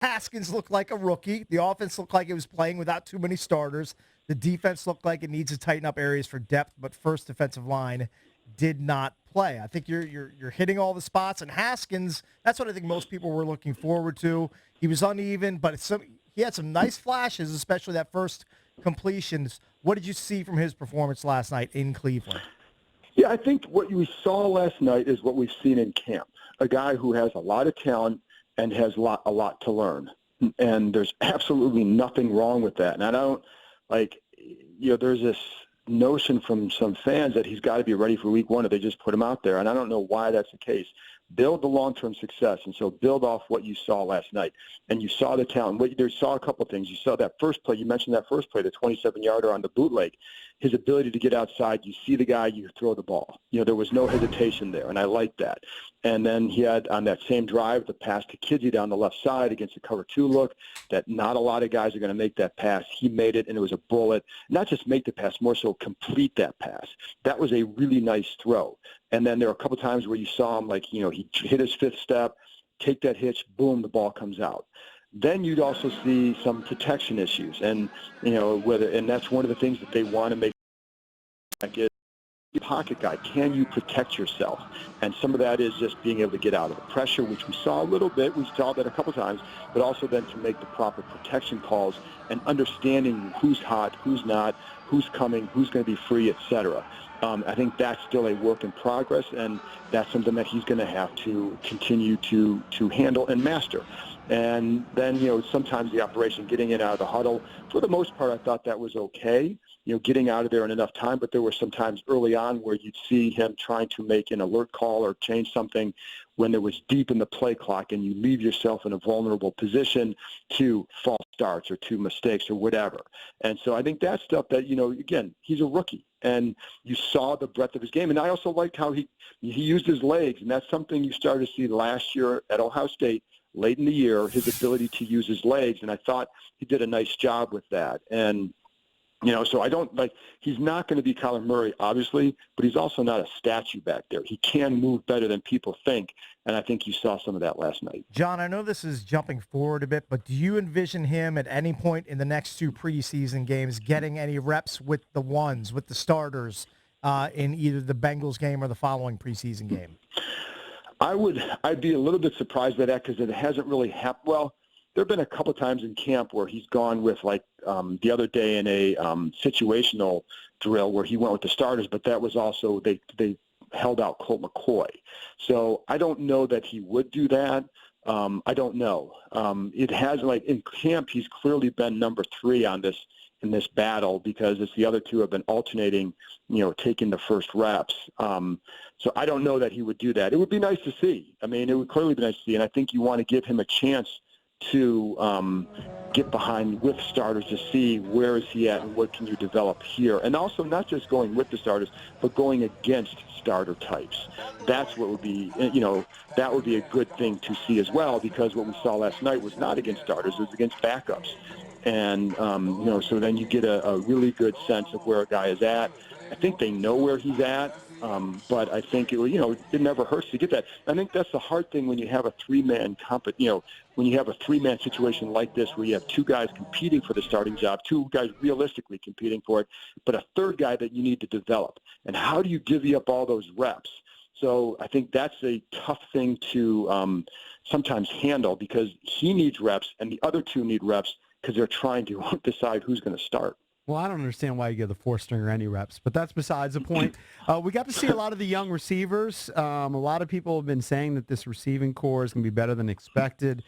Haskins looked like a rookie. The offense looked like it was playing without too many starters. The defense looked like it needs to tighten up areas for depth, but first defensive line did not play. I think you're hitting all the spots. And Haskins, that's what I think most people were looking forward to. He was uneven, but he had some nice flashes, especially that first completions. What did you see from his performance last night in Cleveland? Yeah, I think what we saw last night is what we've seen in camp. A guy who has a lot of talent and has a lot to learn. And there's absolutely nothing wrong with that. And I don't, there's this notion from some fans that he's got to be ready for week one if they just put him out there. And I don't know why that's the case. Build the long-term success, and so build off what you saw last night. And you saw the talent. You saw a couple of things. You saw that first play. You mentioned that first play, the 27-yarder on the bootleg. His ability to get outside. You see the guy, you throw the ball. There was no hesitation there, and I like that. And then he had, on that same drive, the pass to Kidsey down the left side against the cover two look, that not a lot of guys are going to make that pass. He made it, and it was a bullet. Not just make the pass, more so complete that pass. That was a really nice throw. And then there were a couple times where you saw him, he hit his fifth step, take that hitch, boom, the ball comes out. Then you'd also see some protection issues, and and that's one of the things that they want to make is pocket guy. Can you protect yourself? And some of that is just being able to get out of the pressure, which we saw a little bit. We saw that a couple times, but also then to make the proper protection calls and understanding who's hot, who's not, who's coming, who's going to be free, etc. I think that's still a work in progress, and that's something that he's going to have to continue to handle and master. And then, sometimes the operation, getting in and out of the huddle, for the most part, I thought that was okay, getting out of there in enough time. But there were some times early on where you'd see him trying to make an alert call or change something when it was deep in the play clock, and you leave yourself in a vulnerable position to false starts or to mistakes or whatever. And so I think that's stuff that, again, he's a rookie. And you saw the breadth of his game. And I also liked how he used his legs, and that's something you started to see last year at Ohio State, late in the year, his ability to use his legs, and I thought he did a nice job with that. And, so I don't, he's not going to be Kyler Murray, obviously, but he's also not a statue back there. He can move better than people think, and I think you saw some of that last night. John, I know this is jumping forward a bit, but do you envision him at any point in the next two preseason games getting any reps with the starters in either the Bengals game or the following preseason game? I'd be a little bit surprised by that because it hasn't really happened. Well, there have been a couple of times in camp where he's gone with, the other day in a situational drill where he went with the starters, but that was also, they held out Colt McCoy. So I don't know that he would do that. I don't know. It has, in camp, he's clearly been number 3 in this battle because it's the other two have been alternating, taking the first reps. So I don't know that he would do that. It would be nice to see. I mean, it would clearly be nice to see, and I think you want to give him a chance to get behind with starters to see where is he at and what can you develop here. And also not just going with the starters, but going against starter types. That's what would be, that would be a good thing to see as well, because what we saw last night was not against starters, it was against backups. And, so then you get a really good sense of where a guy is at. I think they know where he's at, but I think it never hurts to get that. I think that's the hard thing when you have a three-man when you have a three-man situation like this where you have two guys competing for the starting job, two guys realistically competing for it, but a third guy that you need to develop. And how do you divvy up all those reps? So I think that's a tough thing to sometimes handle because he needs reps and the other two need reps because they're trying to decide who's going to start. Well, I don't understand why you give the four-stringer any reps, but that's besides the point. We got to see a lot of the young receivers. A lot of people have been saying that this receiving core is going to be better than expected.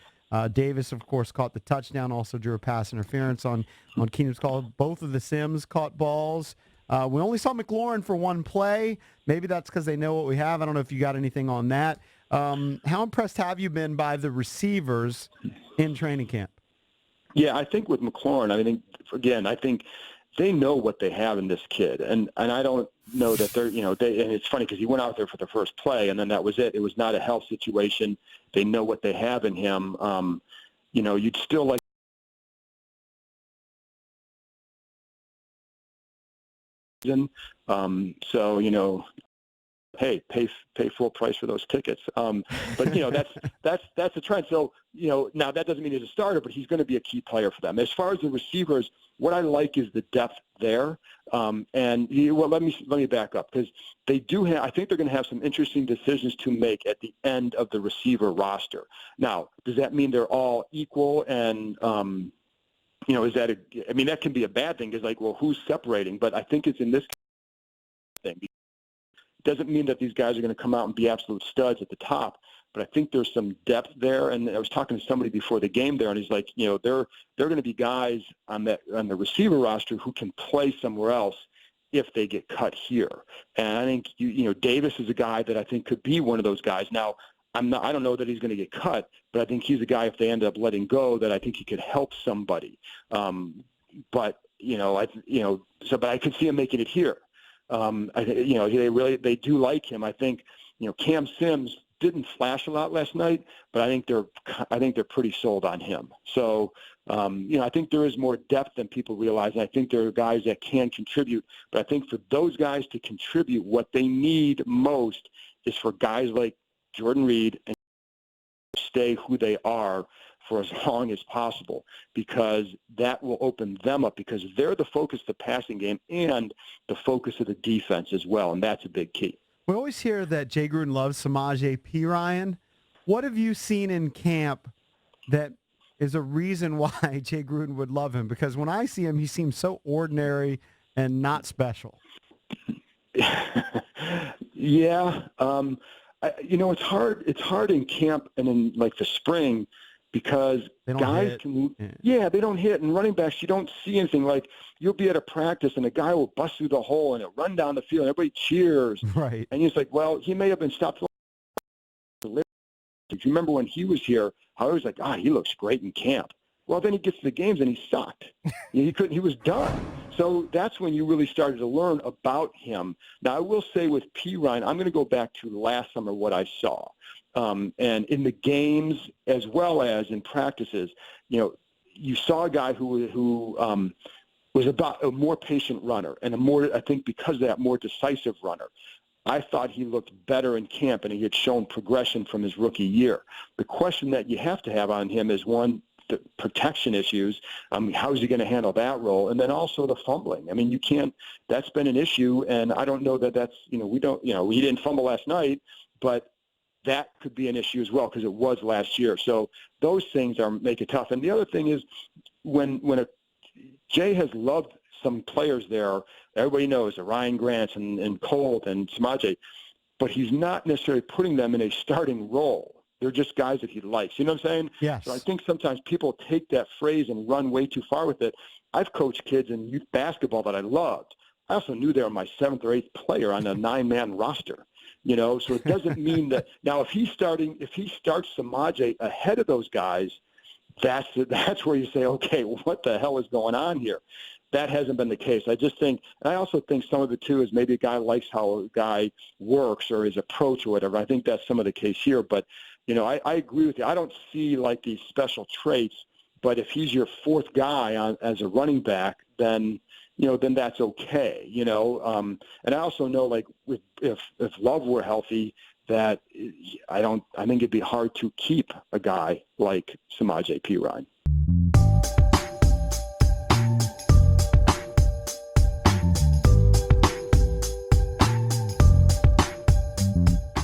Davis, of course, caught the touchdown, also drew a pass interference on Keim's call. Both of the Sims caught balls. We only saw McLaurin for one play. Maybe that's because they know what we have. I don't know if you got anything on that. How impressed have you been by the receivers in training camp? Yeah, I think with McLaurin, I think they know what they have in this kid, and I don't know that they're, and it's funny because he went out there for the first play, and then that was it. It was not a health situation. They know what they have in him. You'd still like. So hey, pay full price for those tickets. But that's the trend. So now that doesn't mean he's a starter, but he's going to be a key player for them. As far as the receivers, what I like is the depth there. Let me back up, because they do have. I think they're going to have some interesting decisions to make at the end of the receiver roster. Now, does that mean they're all equal? And is that that can be a bad thing, because who's separating? But I think it's in this thing. Doesn't mean that these guys are going to come out and be absolute studs at the top, but I think there's some depth there. And I was talking to somebody before the game there, and he's like, they're going to be guys on the receiver roster who can play somewhere else if they get cut here. And I think Davis is a guy that I think could be one of those guys. Now, I don't know that he's going to get cut, but I think he's a guy, if they end up letting go, that I think he could help somebody. But I could see him making it here. They do like him. I think, Cam Sims didn't flash a lot last night, but I think they're pretty sold on him. So, I think there is more depth than people realize. And I think there are guys that can contribute, but I think for those guys to contribute, what they need most is for guys like Jordan Reed and stay who they are for as long as possible, because that will open them up, because they're the focus of the passing game and the focus of the defense as well, and that's a big key. We always hear that Jay Gruden loves Samaje Perine. What have you seen in camp that is a reason why Jay Gruden would love him? Because when I see him, he seems so ordinary and not special. Yeah. It's hard. It's hard in camp and in the spring, because guys they don't hit, and running backs, you don't see anything. You'll be at a practice and a guy will bust through the hole and it'll run down the field and everybody cheers. Right. And it's well, he may have been stopped. Do you remember when he was here, how he was like, he looks great in camp. Well, then he gets to the games and he sucked. He was done. So that's when you really started to learn about him. Now, I will say with Perine, I'm going to go back to last summer, what I saw. And in the games as well as in practices, you saw a guy who was about a more patient runner and I think because of that, more decisive runner. I thought he looked better in camp, and he had shown progression from his rookie year. The question that you have to have on him is, one, the protection issues. How is he going to handle that role? And then also the fumbling. You can't. That's been an issue, and I don't know that's. We don't. He didn't fumble last night, but that could be an issue as well, because it was last year. So those things make it tough. And the other thing is, when Jay has loved some players there, everybody knows the Ryan Grants and Colt and Samaje, but he's not necessarily putting them in a starting role. They're just guys that he likes. You know what I'm saying? Yes. So I think sometimes people take that phrase and run way too far with it. I've coached kids in youth basketball that I loved. I also knew they were my 7th or 8th player on a 9-man roster. So it doesn't mean that now if he starts Samaje ahead of those guys, that's where you say, okay, what the hell is going on here? That hasn't been the case. I just think, and I also think some of it too is maybe a guy likes how a guy works or his approach or whatever. I think that's some of the case here. But, I agree with you. I don't see these special traits, but if he's your 4th guy as a running back, then that's okay, and I also know if Love were healthy, that I think it'd be hard to keep a guy like Samaje Perine.